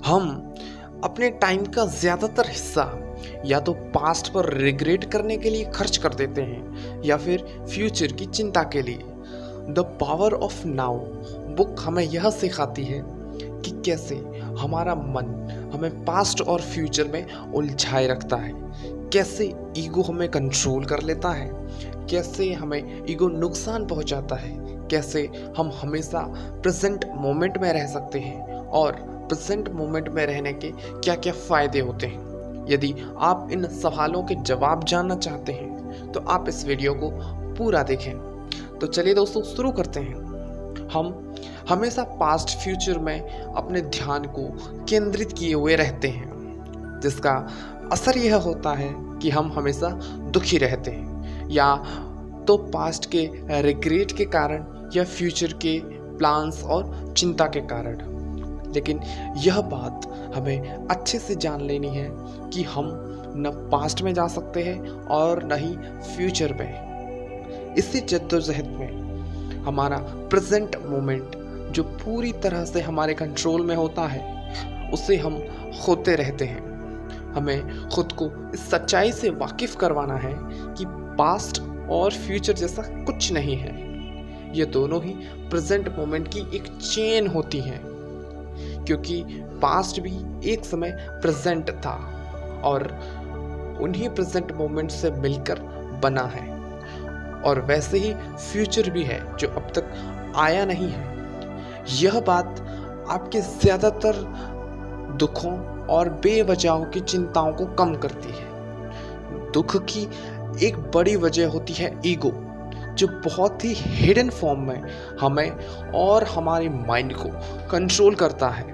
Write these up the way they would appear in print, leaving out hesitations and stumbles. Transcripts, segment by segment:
हम अपने टाइम का ज़्यादातर हिस्सा या तो पास्ट पर रिग्रेट करने के लिए खर्च कर देते हैं या फिर फ्यूचर की चिंता के लिए। The power of now book हमें यह सिखाती है कि कैसे हमारा मन हमें पास्ट और फ्यूचर में उलझाए रखता है, कैसे ईगो हमें कंट्रोल कर लेता है, कैसे हमें ईगो नुकसान पहुंचाता है, कैसे हम हमेशा प्रेजेंट मोमेंट में रह सकते हैं और प्रेजेंट मोमेंट में रहने के क्या क्या फ़ायदे होते हैं। यदि आप इन सवालों के जवाब जानना चाहते हैं तो आप इस वीडियो को पूरा देखें। तो चलिए दोस्तों शुरू करते हैं। हम हमेशा पास्ट फ्यूचर में अपने ध्यान को केंद्रित किए हुए रहते हैं, जिसका असर यह होता है कि हम हमेशा दुखी रहते हैं, या तो पास्ट के रिग्रेट के कारण या फ्यूचर के प्लान्स और चिंता के कारण। लेकिन यह बात हमें अच्छे से जान लेनी है कि हम न पास्ट में जा सकते हैं और न ही फ्यूचर में। इसी जद्दोजहद में हमारा प्रेजेंट मोमेंट जो पूरी तरह से हमारे कंट्रोल में होता है, उसे हम खोते रहते हैं। हमें खुद को इस सच्चाई से वाकिफ करवाना है कि पास्ट और फ्यूचर जैसा कुछ नहीं है। ये दोनों ही प्रेजेंट मोमेंट की एक चेन होती हैं, क्योंकि पास्ट भी एक समय प्रेजेंट था और उन्हीं प्रेजेंट मोमेंट से मिलकर बना है, और वैसे ही फ्यूचर भी है जो अब तक आया नहीं है। यह बात आपके ज़्यादातर दुखों और बेवजहों की चिंताओं को कम करती है। दुख की एक बड़ी वजह होती है ईगो, जो बहुत ही हिडन फॉर्म में हमें और हमारे माइंड को कंट्रोल करता है।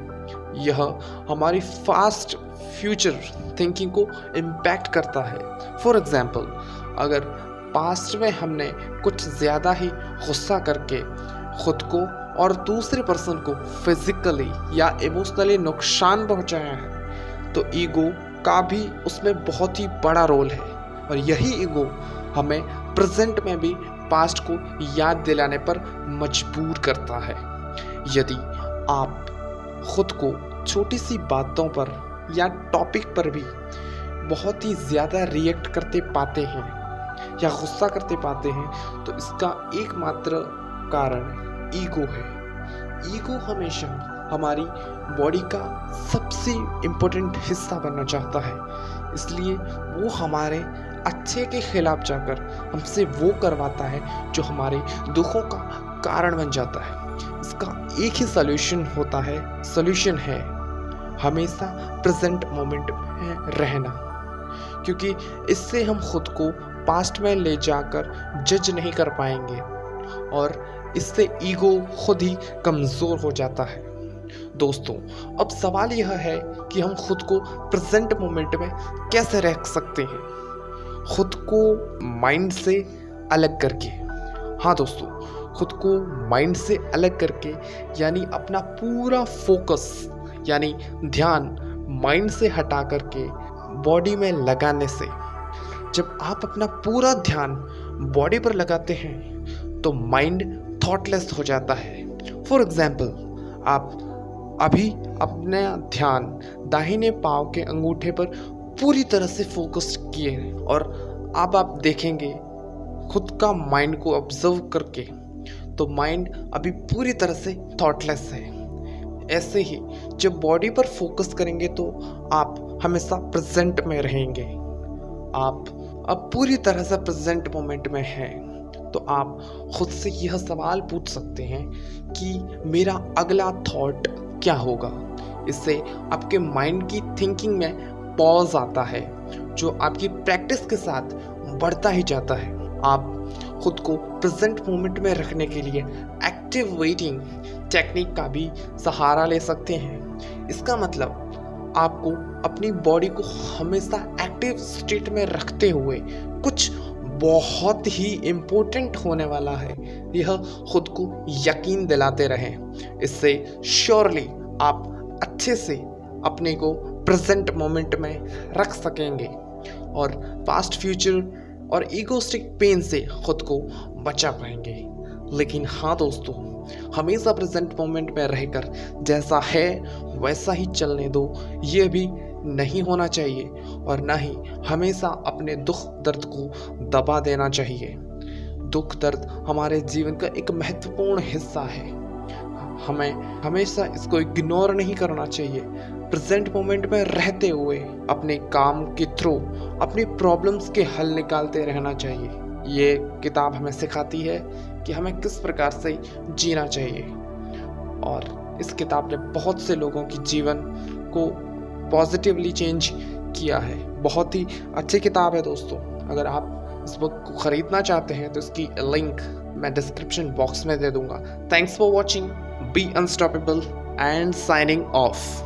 यह हमारी फास्ट फ्यूचर थिंकिंग को इम्पैक्ट करता है। फॉर एग्जाम्पल, अगर पास्ट में हमने कुछ ज़्यादा ही गुस्सा करके खुद को और दूसरे पर्सन को फिजिकली या इमोशनली नुकसान पहुंचाया है, तो ईगो का भी उसमें बहुत ही बड़ा रोल है। और यही ईगो हमें प्रेजेंट में भी पास्ट को याद दिलाने पर मजबूर करता है। यदि आप खुद को छोटी सी बातों पर या टॉपिक पर भी बहुत ही ज़्यादा रिएक्ट करते पाते हैं या गुस्सा करते पाते हैं, तो इसका एकमात्र कारण ईगो है। ईगो हमेशा हमारी बॉडी का सबसे इम्पोर्टेंट हिस्सा बनना चाहता है, इसलिए वो हमारे अच्छे के खिलाफ जाकर हमसे वो करवाता है जो हमारे दुखों का कारण बन जाता है। इसका एक ही सॉल्यूशन है हमेशा प्रेजेंट मोमेंट में रहना, क्योंकि इससे हम खुद को पास्ट में ले जाकर जज नहीं कर पाएंगे और इससे ईगो खुद ही कमज़ोर हो जाता है। दोस्तों, अब सवाल यह है कि हम खुद को प्रेजेंट मोमेंट में कैसे रख सकते हैं, खुद को माइंड से अलग करके। हाँ दोस्तों, खुद को माइंड से अलग करके, यानी अपना पूरा फोकस यानी ध्यान माइंड से हटा करके बॉडी में लगाने से। जब आप अपना पूरा ध्यान बॉडी पर लगाते हैं तो माइंड थॉटलेस हो जाता है। फॉर एग्जाम्पल, आप अभी अपना ध्यान दाहिने पाँव के अंगूठे पर पूरी तरह से फोकस किए हैं और अब आप देखेंगे खुद का माइंड को ऑब्जर्व करके, तो माइंड अभी पूरी तरह से थॉटलेस है। ऐसे ही जब बॉडी पर फोकस करेंगे तो आप हमेशा प्रेजेंट में रहेंगे। आप अब पूरी तरह से प्रेजेंट मोमेंट में हैं, तो आप खुद से यह सवाल पूछ सकते हैं कि मेरा अगला थॉट क्या होगा। इससे आपके माइंड की थिंकिंग में पॉज आता है, जो आपकी प्रैक्टिस के साथ बढ़ता ही जाता है। आप खुद को प्रेजेंट मोमेंट में रखने के लिए एक्टिव वेटिंग टेक्निक का भी सहारा ले सकते हैं। इसका मतलब आपको अपनी बॉडी को हमेशा एक्टिव स्टेट में रखते हुए कुछ बहुत ही इम्पोर्टेंट होने वाला है, यह खुद को यकीन दिलाते रहें। इससे श्योरली आप अच्छे से अपने को प्रेजेंट मोमेंट में रख सकेंगे और पास्ट फ्यूचर और ईगोस्टिक पेन से खुद को बचा पाएंगे। लेकिन हाँ दोस्तों, हमेशा प्रेजेंट मोमेंट में रहकर जैसा है वैसा ही चलने दो, ये भी नहीं होना चाहिए। और ना ही हमेशा अपने दुख दर्द को दबा देना चाहिए। दुख दर्द हमारे जीवन का एक महत्वपूर्ण हिस्सा है, हमें हमेशा इसको इग्नोर नहीं करना चाहिए। प्रेजेंट मोमेंट में रहते हुए अपने काम के थ्रू अपनी प्रॉब्लम्स के हल निकालते रहना चाहिए। ये किताब हमें सिखाती है कि हमें किस प्रकार से जीना चाहिए, और इस किताब ने बहुत से लोगों के जीवन को पॉजिटिवली चेंज किया है। बहुत ही अच्छी किताब है दोस्तों। अगर आप इस बुक को खरीदना चाहते हैं तो इसकी लिंक मैं डिस्क्रिप्शन बॉक्स में दे दूंगा। Thanks for watching, be unstoppable and signing off.